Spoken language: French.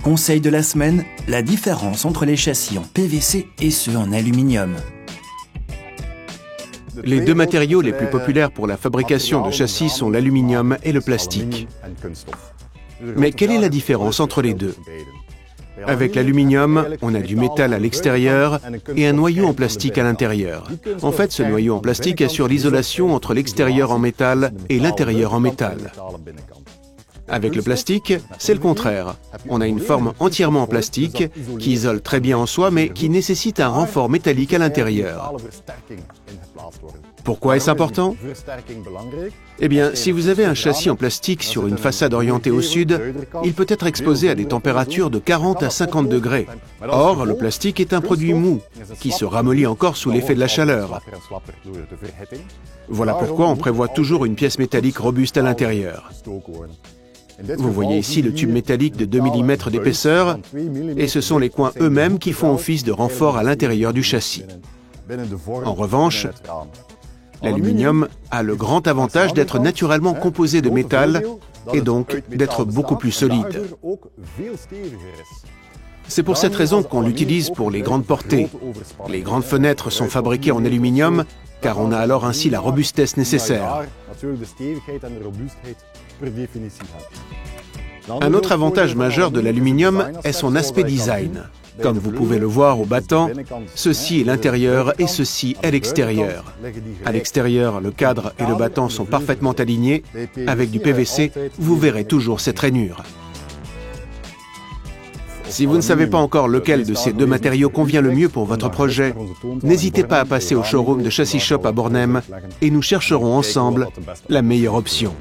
Conseil de la semaine, la différence entre les châssis en PVC et ceux en aluminium. Les deux matériaux les plus populaires pour la fabrication de châssis sont l'aluminium et le plastique. Mais quelle est la différence entre les deux? Avec l'aluminium, on a du métal à l'extérieur et un noyau en plastique à l'intérieur. En fait, ce noyau en plastique assure l'isolation entre l'extérieur en métal et l'intérieur en métal. Avec le plastique, c'est le contraire. On a une forme entièrement en plastique qui isole très bien en soi, mais qui nécessite un renfort métallique à l'intérieur. Pourquoi est-ce important? Eh bien, si vous avez un châssis en plastique sur une façade orientée au sud, il peut être exposé à des températures de 40 à 50 degrés. Or, le plastique est un produit mou, qui se ramollit encore sous l'effet de la chaleur. Voilà pourquoi on prévoit toujours une pièce métallique robuste à l'intérieur. Vous voyez ici le tube métallique de 2 mm d'épaisseur, et ce sont les coins eux-mêmes qui font office de renfort à l'intérieur du châssis. En revanche, l'aluminium a le grand avantage d'être naturellement composé de métal et donc d'être beaucoup plus solide. C'est pour cette raison qu'on l'utilise pour les grandes portées. Les grandes fenêtres sont fabriquées en aluminium car on a alors ainsi la robustesse nécessaire. Un autre avantage majeur de l'aluminium est son aspect design. Comme vous pouvez le voir au battant, ceci est l'intérieur et ceci est l'extérieur. À l'extérieur, le cadre et le battant sont parfaitement alignés. Avec du PVC, vous verrez toujours cette rainure. Si vous ne savez pas encore lequel de ces deux matériaux convient le mieux pour votre projet, n'hésitez pas à passer au showroom de Châssis Shop à Bornem et nous chercherons ensemble la meilleure option.